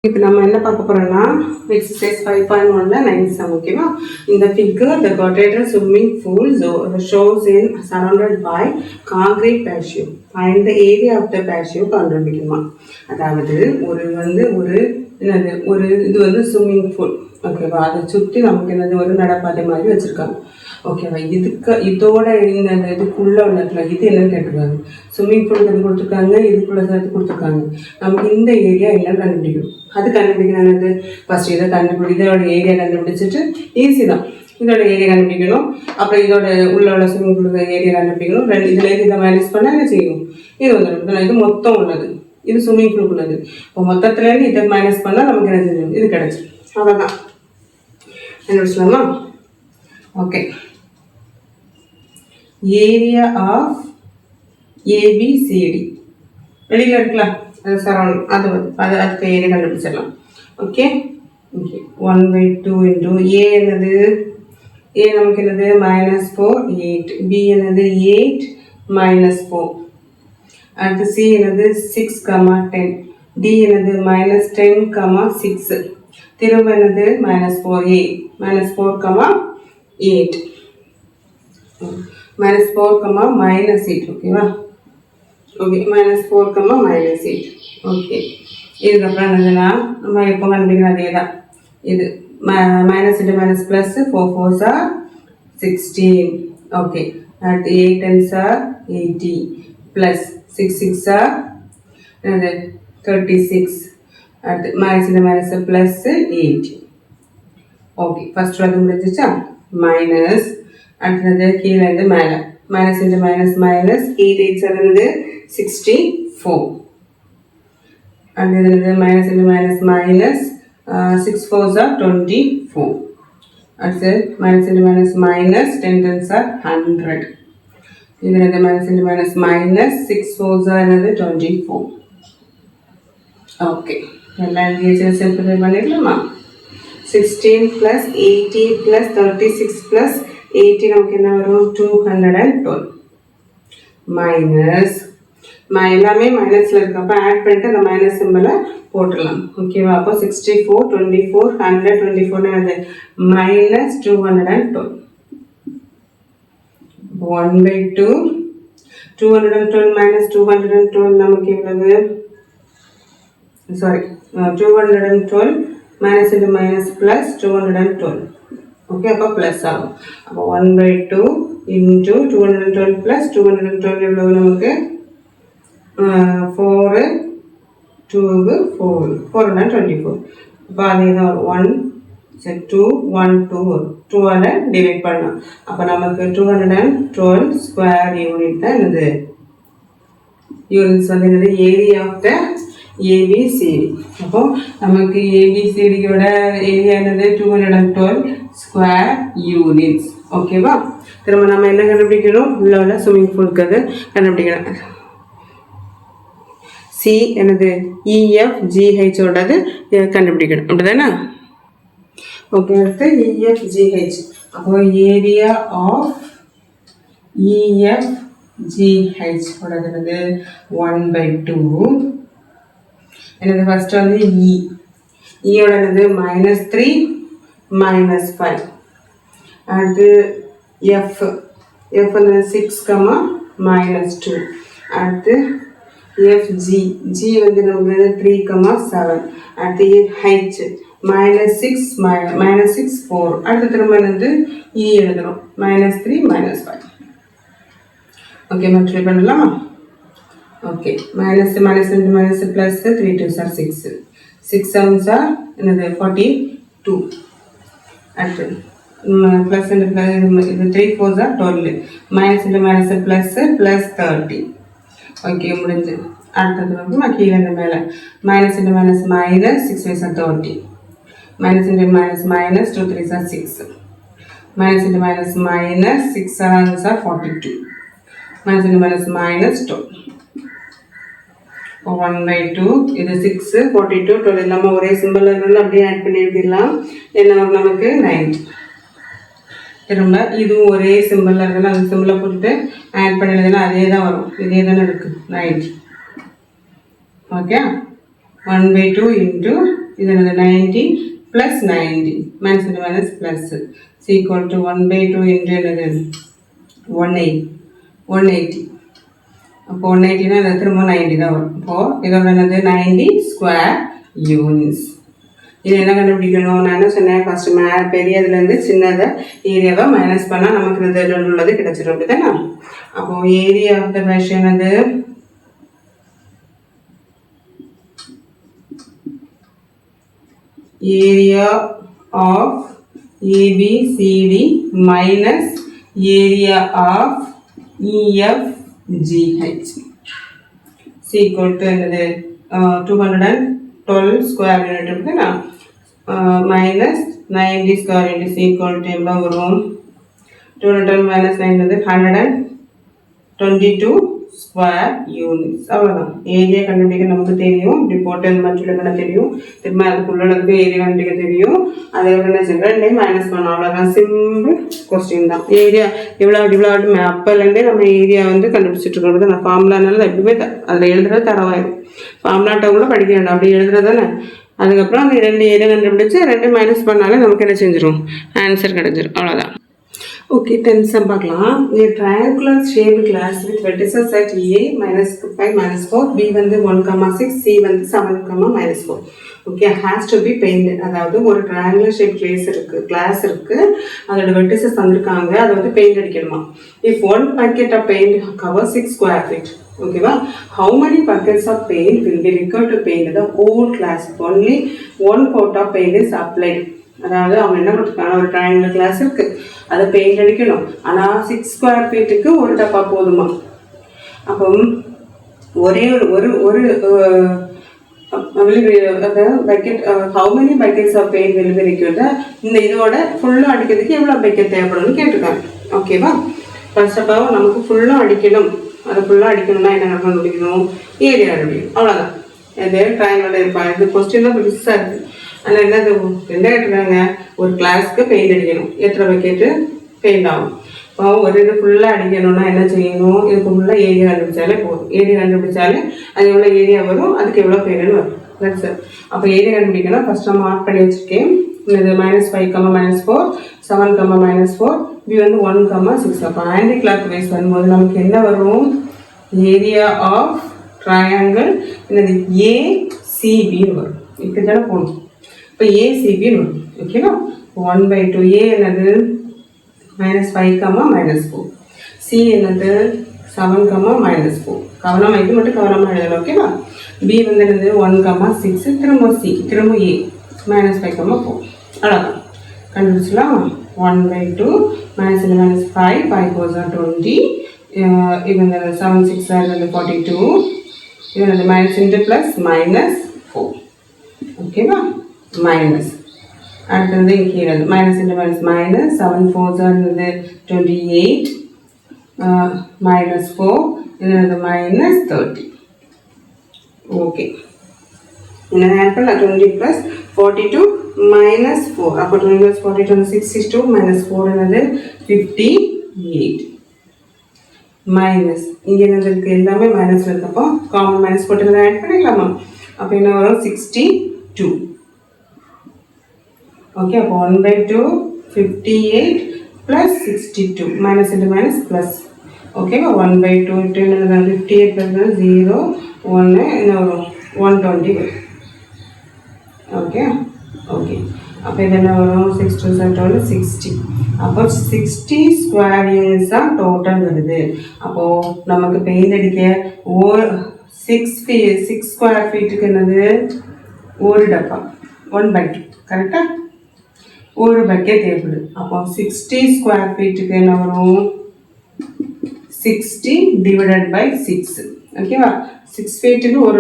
இப்போ நம்ம என்ன பார்க்க போறோம்னா exercise 5.1ல 9th sum ஓகேவா. இந்த figure the quadrature swimming pool shows in surrounded by concrete patio. Find the area of the patio கண்டுபிடிக்கணுமா. அதாவது ஒரு இது வந்து ஸ்விம்மிங் பூல் ஓகேவா. அதை சுற்றி நமக்கு என்னது ஒரு நடப்பாதை மாதிரி வச்சிருக்காங்க ஓகேவா. இதோட இந்த இதுக்குள்ள உள்ளதுல இது என்னன்னு கேட்டுருக்காங்க. ஸ்விம்மிங் பூல் இது கொடுத்துருக்காங்க, இதுக்குள்ள சேர்த்து கொடுத்துருக்காங்க. நமக்கு இந்த ஏரியா என்னன்னு கண்டுபிடிக்கணும். அது கண்டுபிடிக்கிறது ஃபர்ஸ்ட் இதை இதோட ஏரியா கண்டுபிடிச்சிட்டு ஈஸி தான். இதோட ஏரியா கண்டுபிடிக்கணும். அப்புறம் இதோட உள்ள ஸ்விம்மிங் பூல் ஏரியா கண்டுபிடிக்கணும். இதுல இதை மேனேஜ் பண்ண என்ன செய்யணும். இது வந்து இது மொத்தம் உள்ளது, இது ஸ்விம்மிங் பூல் உள்ளது. இப்போ மொத்தத்துலேருந்து இதை மைனஸ் பண்ணால் நமக்கு என்ன செய்யணும், இது கிடைச்சிடும். அவ்வளோதான். கண்டுபிடிச்சலாமா? ஓகே. ஏரியா ஆஃப் ஏபிசிடி வெளியில் இருக்கலாம், அது சரௌண்டிங், அதுக்கு ஏரியா கண்டுபிடிச்சிடலாம். Okay okay. 1/2 இன்டூ ஏ என்னது, ஏ நமக்கு என்னது -4 8, பி என்னது 8 -4, அடுத்து சி என்னது 6, 10, டி என்னது -10, 6, திரும்ப என்னது -4 a -4, 8 -4, -8 ஓகேவா. Okay -4, -8 okay. இதுக்கப்புறம் என்னதுன்னா நம்ம எப்போ கண்டுபிடிக்கணும் அதே தான். இது minus into minus plus 4 4s are 16 okay. அடுத்து 8 10s are 80 plus 6 6s are என்னது 36. அடுத்து minus into minus plus 8 okay. First வந்து முடிஞ்சிச்சா. மைனஸ் அடுத்தது கீழே இருந்து மேலே மைனஸ் இன்ட்டு மைனஸ் மைனஸ் 8 8 7 64. அடுத்தது minus into minus minus 6 4s are 24. அடுத்து minus into minus minus 10 10s are 100. இது minus into minus minus 6 4s are 24. Okay. எல்லாம் சிம்பிளிஃபை பண்ணிடலாமா. 16 + 80 + 36 + 80 நமக்கு என்ன வரும் 212 மைனஸ் எல்லாமே மைனஸில் இருக்கப்போ ஆட் பண்ணிட்டு அந்த மைனஸ் சிம்பிளை போட்டுடலாம் ஓகேவா. அப்போ 64 24 100 24 என்னது -212 1/2 212 -212 நமக்கு எவ்வளவு, sorry 212 minus into minus plus 212 okay. அப்போ ப்ளஸ் ஆகும். அப்போ 1/2 இன்ட்டு 212 + 212 எவ்வளவு நமக்கு 4 2 4 424. அப்போ அதே தான் 1 2 1 2 2 டிவைட் பண்ணலாம். அப்போ நமக்கு 212 ஸ்கொயர் யூனிட் தான் என்னது யூனிட்ஸ் வந்து என்னது ஏரியா ஆஃப் த ஏபிசிடி. அப்போ நமக்கு ஏபிசிடியோட ஏரியா என்னது 212 ஸ்கொயர் யூனிட்ஸ் ஓகேவா. திரும்ப நம்ம என்ன கண்டுபிடிக்கணும், உள்ள ஸ்விம்மிங் பூலுக்கு கண்டுபிடிக்கணும். சி என்னது EFGH ஓடது கண்டுபிடிக்கணும் அப்படிதானே. ஓகே. அடுத்து EFGH. அப்போ ஏரியா ஆஃப் EFGH ஓடது என்னது 1/2 என்னது ஃபர்ஸ்ட் வந்து ஈயோட என்னது -3 -5. அடுத்து எஃப் வந்து 6, -2. அடுத்து எஃப்ஜி வந்து நமக்கு 3, 7. அடுத்து ஹெச் -6 4. அடுத்து திரும்ப வந்து எழுதுறோம் -3 -5 ஓகே. மல்டிப்ளை பண்ணலாமா. Okay. Minus into minus plus 3 2s are 6 6 7s are என்னது 42. அடுத்து ப்ளஸ் இன்ட்டு ப்ளஸ் இது 3 4s are 12 minus into minus plus 30 okay. முடிஞ்சு. அடுத்தது வந்து நான் கீழே இந்த மேலே minus into minus minus 6 5s are 30 minus into minus minus 2 3s are 6 minus into minus minus 6 7s are 42 minus into minus minus 2 1/2. இது 6 42 12 எல்லாமே ஒரே சிம்பிள் இருந்தாலும் அப்படியே ஆட் பண்ணி எழுதிடலாம். என்ன வரும் நமக்கு 90. திரும்ப இதுவும் ஒரே சிம்பிள் இருந்தாலும் அந்த சிம்பிளை போட்டுட்டு ஆட் பண்ணி எழுதினா அதே தான் வரும். இதே தானே இருக்குது 90 ஓகே. 1/2 இன்ட்டு இது என்னது 90 + 90 minus into minus plus is equal to 1/2 into என்னது 180 அப்போ 180னா அது திரும்ப 90 தான் வரும். அப்போது இதோட என்னது 90 ஸ்கொயர் யூனிட்ஸ். இது என்ன கண்டுபிடிக்கணும்? நான் என்ன சொன்னேன், ஃபஸ்ட்டு பெரியதுலேருந்து சின்னதை ஏரியாவை மைனஸ் பண்ணால் நமக்கு இது உள்ளது கிடச்சிடும். அப்படி தானே? அப்போது ஏரியா ஆஃப் த மெஷ் என்னது area of ABCD minus area of EFGH is equal to 212 square unit minus 90 square unit is equal to 212 minus 9 is 122 square units. அவ்வளோதான். ஏரியா கண்டுபிடிக்க நமக்கு தெரியும். இப்படி போட்டு மட்டும் என்ன தெரியும், திரும்ப அதுக்குள்ளதுக்கு ஏரியா கண்டுபிடிக்க தெரியும். அதை என்ன செய்யணும், ரெண்டையும் மைனஸ் பண்ணோம். அவ்வளோதான். சிம்பிள் கொஸ்டின் தான். ஏரியா இவ்வளோ அப்போலேருந்தே நம்ம ஏரியா வந்து கண்டுபிடிச்சிட்டு இருக்கிறது. நான் ஃபார்முலானால எப்பவுமே அதில் எழுதுறது தரவாயிடும். ஃபார்முலாட்டை கூட படிக்க வேண்டாம், அப்படி எழுதுறது தானே. அதுக்கப்புறம் அந்த 2 ஏரியா கண்டுபிடிச்சு 2 மைனஸ் பண்ணாலே நமக்கு என்ன செஞ்சிடும், ஆன்சர் கிடச்சிடும். அவ்வளோதான். Okay, 10 sum பார்க்கலாம். A triangular shaped glass with vertices at A minus 5 minus 4, B வந்து 1,6, C வந்து 7, -4. Okay, has to be painted. அதாவது ஒரு triangular shaped glass இருக்கு, அதோட vertices வந்திருக்காங்க, அதை வந்து paint அடிக்கணுமா. If one bucket of paint covers 6 square feet, ஓகேவா, how many buckets of paint will be required to paint the whole glass? Only 1 coat of paint is applied. அதாவது அவங்க என்ன கொடுத்துருக்காங்க, ஒரு ட்ரையாங்குலர் கிளாஸ் இருக்குது, அதை பெயிண்ட் அடிக்கணும். ஆனால் 6 ஸ்கொயர் ஃபீட்டுக்கு ஒரு டப்பா போதுமா. அப்போ ஒரே ஒரு ஒரு bucket, how many buckets of paint will be required. இந்த இதோட ஃபுல்லாக அடிக்கிறதுக்கு எவ்வளோ பக்கெட் தேவைப்படும்னு கேட்டிருக்காங்க. ஓகேவா, ஃபர்ஸ்ட் ஆஃப் ஆல் நமக்கு ஃபுல்லாக அடிக்கணும். அதை ஃபுல்லாக அடிக்கணும்னா என்ன கண்டுபிடிக்கணும், ஏரியா கண்டுபிடிக்கணும். அவ்வளோதான். இது ட்ரையாங்குலர் இருப்பாங்க. இது கொஸ்டின் தான் பெருசாக இருக்குது. அதில் என்னது என்ன கேட்டிருக்காங்க, ஒரு கிளாஸ்க்கு பெயிண்ட் அடிக்கணும், எத்தனை பக்கெட்டு பெயிண்ட் ஆகும். இப்போ ஒரு இது ஃபுல்லாக அடிக்கணும்னா என்ன செய்யணும், இதுக்கு ஃபுல்லாக ஏரியா கண்டுபிடிச்சாலே போதும். ஏரியா கண்டுபிடிச்சாலே அது எவ்வளோ ஏரியா வரும், அதுக்கு எவ்வளோ பெயிண்ட்னு வரும். That's sir. அப்போ ஏரியா கண்டுபிடிக்கணும். ஃபஸ்ட் நம்ம மார்க் பண்ணி வச்சுருக்கேன். இது -5, -4, 7, -4, B வந்து 1, 6. அப்போ ஆன்டி கிளாக் வைஸ் வரும்போது நமக்கு என்ன வரும், ஏரியா ஆஃப் ட்ரையாங்கிள் என்னது ACBன்னு வரும். இப்படி தானே போகணும். இப்போ ACBன்னு வரும். ஓகேவா, 1/2. A என்னது -5, -4. C என்னது 7, -4. கவனமாக இது மட்டும் கவனமாக எழுதணும். ஓகேவா. B வந்து என்னது 1, 6, திரும்ப C, திரும்ப A -5, -4. அவ்வளோதான். கண்டுபிடிச்சலாம். 1/2 -5, 5 4 20. இது வந்து 7 6 42. இது வந்து மைனஸ் இன்ட்டு ப்ளஸ் -4. ஓகேவா, மைனஸ். அடுத்தது கீழே மைனஸ் இன்ட்டு மைனஸ் 7 4 28 -4. இது வந்து -30. ஓகே, என்ன ஆட் பண்ணலாம், 20 + 42 -4. அப்போ 20 + 42 62 -4 என்னது 58. மைனஸ் இங்கே என்னது இருக்குது, எல்லாமே மைனஸில் இருக்கப்போ காமன் மைனஸ் போட்டு ஆட் பண்ணிக்கலாமா. அப்போ என்ன வரும், 62. ஓகே, அப்போ 1/2 58 + 62 மைனஸ் இன்ட்டு மைனஸ் ப்ளஸ். ஓகேவா, 1/2 என்னது 58 + 0 1 என்ன வரும் 120 வரும். ஓகே ஓகே, அப்போ இது என்ன வரும் 6 2 60. அப்போ 60 ஸ்கொயர் யூனிட்ஸ் தான் டோட்டல் வருது. அப்போது நமக்கு பெயிண்ட் அடிக்க 6 ஸ்கொயர் ஃபீட்டுக்கு என்னது ஒரு டப்பா, 1 பக்கெட். கரெக்டாக, ஒரு பக்கெட் தேவைப்படுது. அப்போ 60 ஸ்கொயர் ஃபீட்டுக்கு என்ன வரும், 60 / 6. ஓகேவா, 6 ஃபீட்டுக்கு ஒரு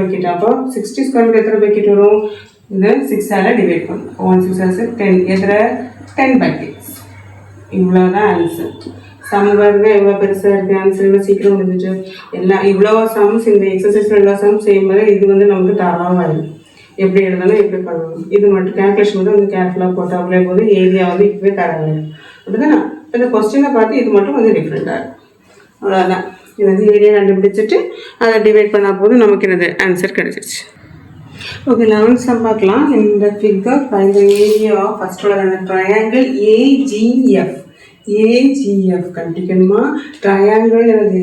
பக்கெட். அப்போ 60 ஸ்கொயர் ஃபீட் எத்தனை பக்கெட் வரும், இது 6ஆல் டிவைட் பண்ணும். 1 6 10, எத்தனை 10 பக்கெட்ஸ். இவ்வளோதான் ஆன்சர். சம் பாருங்க எவ்வளோ பெருசாக இருக்குது, ஆன்சர் இவ்வளோ சீக்கிரம் முடிஞ்சிச்சு. எல்லாம் இவ்வளோ சம்ஸ் இந்த எக்ஸசைஸில் எல்லா சம்ஸ் செய்யும்போது இது வந்து நமக்கு தரவாயிடும். எப்படி எழுதணும், எப்படி பண்ணணும், இது மட்டும் கேல்குலேஷன் மட்டும் கொஞ்சம் கேர்ஃபுல்லாக போட்டு அப்படியே போது ஏரியா வந்து இப்போவே தரவாயிடும். அப்படிதானே. இந்த கொஸ்டினை பார்த்து இது மட்டும் கொஞ்சம் டிஃப்ரெண்ட்டாக இருக்கும். அவ்வளோதான். இது வந்து ஏரியா கண்டுபிடிச்சிட்டு அதை டிவைட் பண்ணால் போது நமக்கு என்னது ஆன்சர் கிடச்சிருச்சு. Okay, 11th sum பார்க்கலாம். In the figure, find the area of first one triangle AGF. AGF கண்டுபிடிக்கணுமா? triangle என்னது?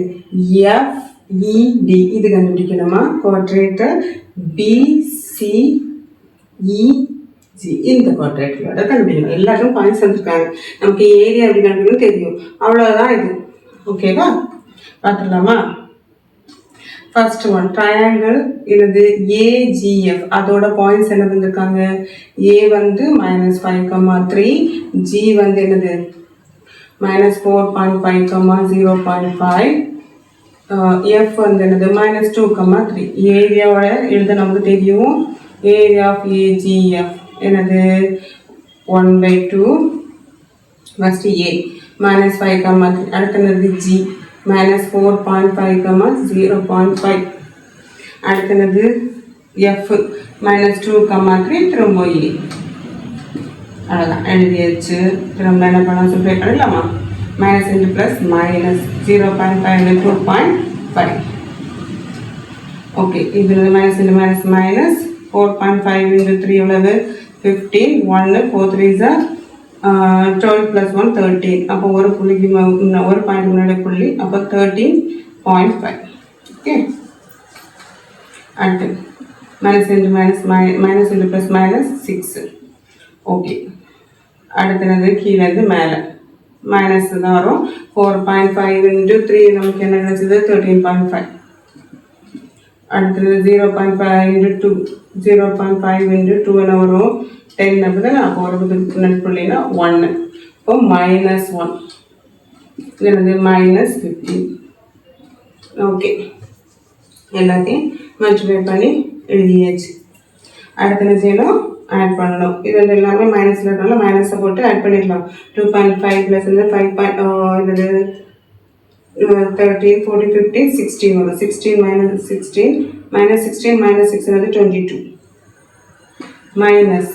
FED இது கண்டுபிடிக்கணுமா? quadrature BCEG இந்த quadrature கண்டுபிடிக்கணும். எல்லாருக்கும் பாயிண்ட்ஸ் வந்துருக்காங்க. நமக்கு ஏரியா எப்படி கண்டுபிடிக்கணும் தெரியும். அவ்வளோதான் இது. ஓகேவா? பார்த்துடலாமா? ஃபர்ஸ்ட் ஒன் ட்ரையாங்கிள் இது ஏஜிஎஃப் அதோட பாயிண்ட்ஸ் என்ன வந்திருக்காங்க ஏ வந்து -5,3 ஜி வந்து என்னது -4.5, 0.5 எஃப் வந்து என்னது -2,3 ஏரியாவோட எழுத நமக்கு தெரியும் ஏரியா ஆஃப் ஏஜிஎஃப் என்னது 1/2 ஃபர்ஸ்ட் ஏ -5,3 அடுத்து என்னது ஜி -4.5, 0.5 அடுத்தது F -2,3 திரும்ப A அவ்வளோதான் எழுதியாச்சு திரும்ப என்ன பண்ண சொல்லி பண்ணலாமா -+, -0.5 2.5 ஓகே இது -4.5 × 3 எவ்வளவு 15 1 4 3 12 + 1 13 அப்போ ஒரு புள்ளிக்கு ஒரு பாயிண்ட் முன்னாடி புள்ளி அப்போ 13.5 ஓகே அடுத்து -+, ஓகே அடுத்தது கீழே இருந்து மேலே மைனஸ் தான் வரும் 4.5 × 3 நமக்கு என்ன கிடைச்சது 13.5 அடுத்தது 0.5 × 2 0.5 × 2 என்ன வரும் 10 அப்படிதான் அப்போ ஒரு புள்ளினா 1 இப்போ -1 இது என்னது -15 ஓகே எல்லாத்தையும் மல்டிப்ளை பண்ணி எழுதியாச்சு அடுத்து என்ன செய்யணும் ஆட் பண்ணணும் இது வந்து எல்லாமே மைனஸில் இருக்கனால மைனஸை போட்டு ஆட் பண்ணிடலாம் 2.5 + 5 இது 13 14 15 16 வரும் 16 -16 -6 வந்து 22 மைனஸ்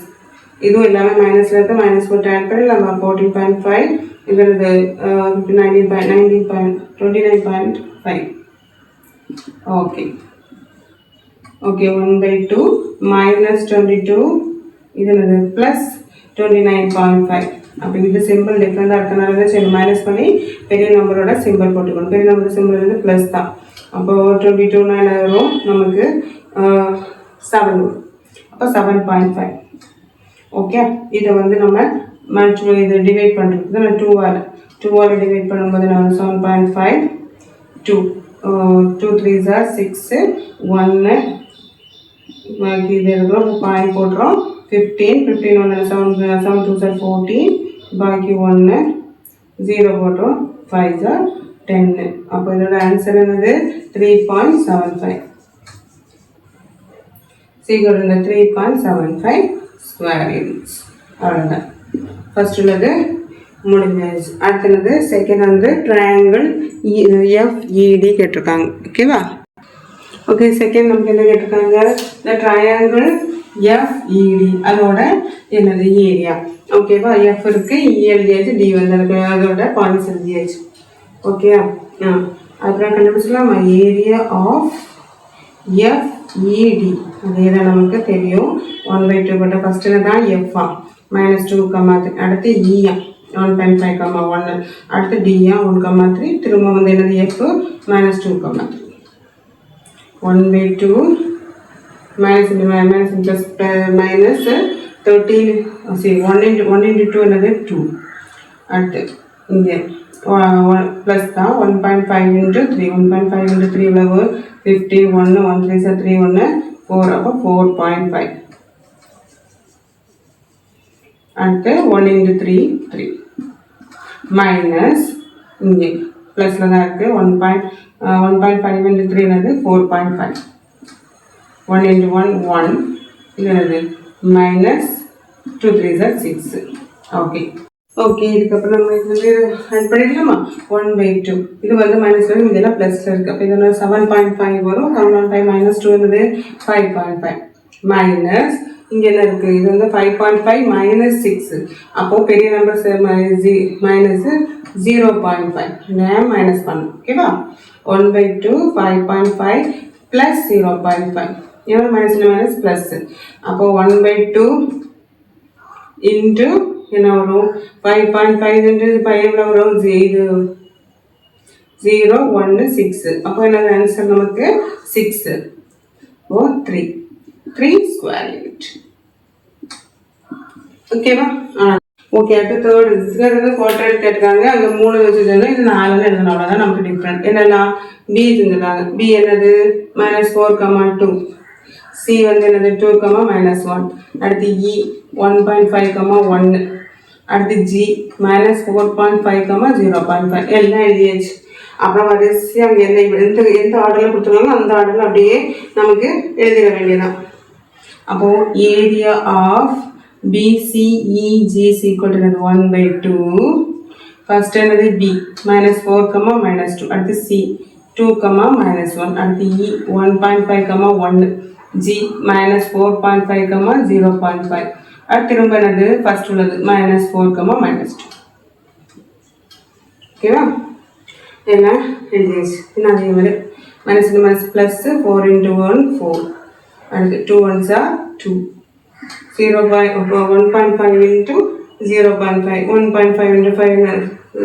இதுவும் எல்லாமே மைனஸில் இருக்குது மைனஸ் போட்டு ஆட் பண்ணி நம்ம 14.5 இது 29.5 ஓகே ஓகே 1/2 -22 இது என்னது +29.5 அப்போ இது சிம்பிள் டிஃப்ரெண்டாக இருக்கனால தான் சரி மைனஸ் பண்ணி பெரிய நம்பரோட சிம்பிள் போட்டுக்கணும் பெரிய நம்பரோட சிம்பிள் வந்து ப்ளஸ் தான் அப்போது 22 என்ன வரும் நமக்கு 7 வரும் அப்போ 7.5 ஓகே இதை வந்து நம்ம மல்டிப்ளை இது டிவைட் பண்ணுறது நான் 2ஆல் டிவைட் பண்ணும்போது நான் 7.5 2 3s are 6 1 பாக்கி இது இருக்கிறோம் பாயிண்ட் போட்டுறோம் 15 1 7 2s are 14 பாக்கி 1 0 போட்டுறோம் 5s are 10 அப்போ இதோட ஆன்சர் என்னது 3.75 சீக்கிரம் இந்த 3.75 ஸ்கொயர் யூனிட்ஸ் அவ்வளோதான் ஃபர்ஸ்ட் உள்ளது முடிஞ்சாச்சு அடுத்தது செகண்ட் வந்து ட்ரையாங்கிள் எஃப்இடி கேட்டிருக்காங்க ஓகேவா ஓகே செகண்ட் நமக்கு என்ன கேட்டிருக்காங்க இந்த ட்ரையாங்கிள் எஃப்இடி அதோட என்னது ஏரியா ஓகேவா எஃப் இருக்கு எழுதியாச்சு டி வந்து அதோட பாயிண்ட்ஸ் எழுதியாச்சு ஓகே அப்புறம் கண்டுபிடிச்சலாம் ஏரியா ஆஃப் எஃப்இடி அதே தான் நமக்கு தெரியும் 1/2 பட்ட ஃபர்ஸ்ட் தான் எஃப்ஆ -2, அடுத்து இஆ 1.5, 1 அடுத்து டிஆ 1, 3 திரும்ப வந்து என்னது எஃப் -2, 3 1/2 -13 சரி 1 × 2 என்னது 2 அடுத்து இங்கே ப்ளஸ் தான் 1.5 × 3 1.5 × 3 எவ்வளவு 15 1 1 3 3 1 4 அப்போ 4.5 அடுத்து 1 × 3 3 மைனஸ் இங்கே ப்ளஸில் தான் இருக்குது 1.5 × 3 என்னது 4.5 1 × 1 1 இது என்னது -2 3s are 6 ஓகே ஓகே இதுக்கப்புறம் நம்ம இது வந்து ஆட் பண்ணிக்கலாமா 1/2 இது வந்து மைனஸில் இதெல்லாம் ப்ளஸில் இருக்குது அப்போ இது 7.5 வரும் 7.5 -2 என்னது 5.5 மைனஸ் இங்கே என்ன இருக்குது இது வந்து 5.5 -6 அப்போது பெரிய நம்பர்ஸ் மைனஸ் 0.5 மைனஸ் பண்ணணும் ஓகேவா 1/2 5.5 + 0.5 ஏன்னா மைனஸ் மைனஸ் ப்ளஸ். அப்போது 1/2 இன்ட்டு என்ன வரும் 5.5 இன்ட்டு 5 எவ்வளோ வரும் 0 1 6. அப்போ என்ன ஆன்சர் நமக்கு 6. ஓ 3 ஸ்கொயர் யூனிட். ஓகேவா? ஓகே. அடுத்து தேர்ட் இதுக்கு குவாட்ரேட் கேட்டிருக்காங்க. அங்கே 3 வச்சுருந்தாங்க, இது 4 எழுதணும். அவ்வளோதான் நமக்கு டிஃப்ரெண்ட். என்னெல்லாம் பி செஞ்சுருக்காங்க. பி என்னது -4, 2. சி வந்து என்னது 2, -1. அடுத்து இ 1.5, 1. அடுத்து ஜி -4.5, 0.5. எல்லாம் எழுதியாச்சு. அப்புறம் வரிசையாக அங்கே எந்த ஆர்டரில் கொடுத்துருக்காங்களோ அந்த ஆர்டரில் அப்படியே நமக்கு எழுதிட வேண்டியதான். அப்போது area of BCEG is equal to 1/2. First என்னது B -4, -2. அடுத்து C 2, -1. அடுத்து E 1.5, 1. G -4.5, 0.5. அடுத்து திரும்ப என்னது ஃபர்ஸ்ட் உள்ளது -4, -2. ஓகேவா? என்ன எழுதியாச்சு. இன்னும் அதே மாதிரி -, +, 4 × 1 4. அடுத்து 2 1s are 2. 1.5 into 0.5. 1.5 into 5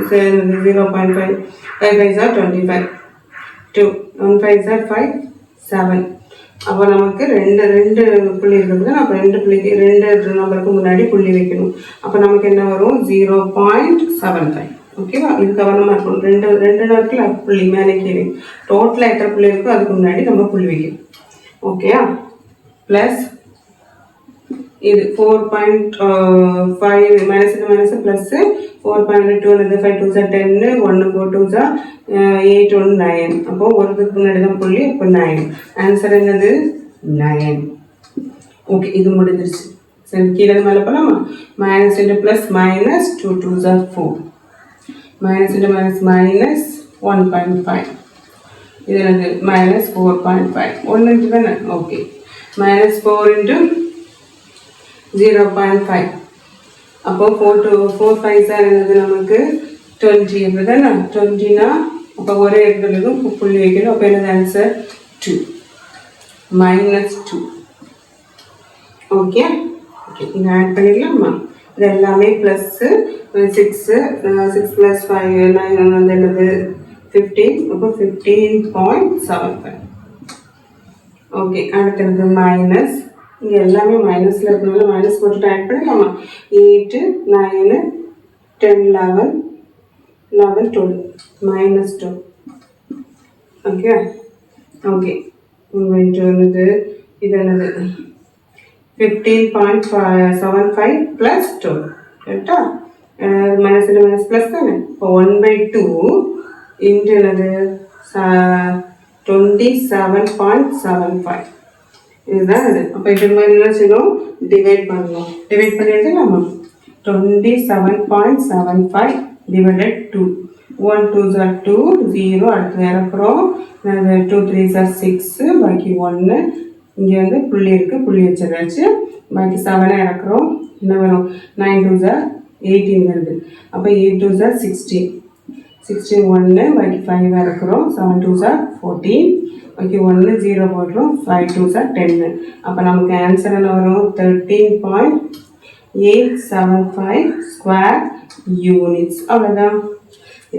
0.5. 5 5s are 25. 2 1 5s are 5 7. அப்போ நமக்கு ரெண்டு புள்ளி இருக்குது. அப்போ ரெண்டு நம்பருக்கு முன்னாடி புள்ளி வைக்கணும். அப்போ நமக்கு என்ன வரும் 0.75. ஓகேவா? இது கவனமாக இருக்கணும். ரெண்டு நேரத்தில் புள்ளி மேலே கீழே டோட்டலாக எத்தனை புள்ளி இருக்கோ அதுக்கு முன்னாடி நம்ம புள்ளி வைக்கணும். ஓகேயா? ப்ளஸ் இது 4.5 minus plus 4.2 5 2s are 10 1 4 2s are 8 1 9. அப்போது ஒருத்துக்கு முன்னாடி தான் புள்ளி. இப்போ 9. ஆன்சர் என்னது 9. ஓகே, இது முடிஞ்சிருச்சு. சரி, கீழே மேலே போகலாமா? Minus into plus minus 2 2s are 4. Minus into minus 1.5. இது என்னது -4.5. 1 இன்ட்டு தானே? ஓகே. -4 இன்ட்டு 0.5. அப்போது 4 5s என்னது நமக்கு 20. அப்படி தானே? 20னா அப்போ ஒரே இடத்துல இருக்கும் புள்ளி வைக்கணும். அப்போ என்னது ஆன்சர் 2 -2. ஓகே ஓகே, இங்கே ஆட் பண்ணிக்கலாமா? இது எல்லாமே ப்ளஸ்ஸு 6 + 5 9 வந்து என்னது 15. அப்போ 15.75. ஓகே, அடுத்தது மைனஸ். இங்கே எல்லாமே மைனஸில் இருக்கிறதுனால மைனஸ் போட்டுட்டு ஆட் பண்ணிக்கலாமா? 8 9 10 11 12 -2. ஓகே ஓகே, இங்கே என்னது இது என்னது 15.75 + 12. கரெக்டா? மைனஸ் ப்ளஸ் தானே? இப்போ 1/2 இன்ட்டு என்னது 27.75. இதுதான் இது. அப்போ இது மாதிரி என்ன செய்யணும்? டிவைட் பண்ணணும். டிவைட் பண்ணி எடுத்துக்கலாமா? 27.75 / 2. 1 2s are 2 0. அடுத்து இறக்குறோம். 2 3s are 6. பாக்கி 1. இங்கே வந்து புள்ளி இருக்குது, புள்ளி வச்சிருச்சு. பாக்கி 7 இறக்குறோம். என்ன வரும்? 9 2s are 18 வருது. அப்போ 8 2s are 16. 16 1. பாக்கி 5 இறக்குறோம். 7 2s are 14. ஓகே, 1 0 போடுறோம். 5 2s are 10. அப்போ நமக்கு ஆன்சர் என்ன வரும்? 13.875 ஸ்கொயர் யூனிட்ஸ். அவ்வளோதான்.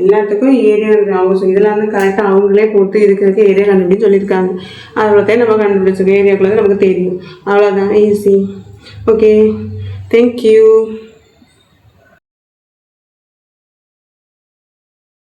எல்லாத்துக்கும் ஏரியா அவங்க இதில் வந்து கரெக்டாக அவங்களே போட்டு இதுக்கு ஏரியா கண்டுபிடிச்சு சொல்லியிருக்காங்க. அவ்வளோக்கே நம்ம கண்டுபிடிச்சிருக்கோம். ஏரியாக்குள்ளே நமக்கு தெரியும். அவ்வளோதான், ஈஸி. Okay, thank you.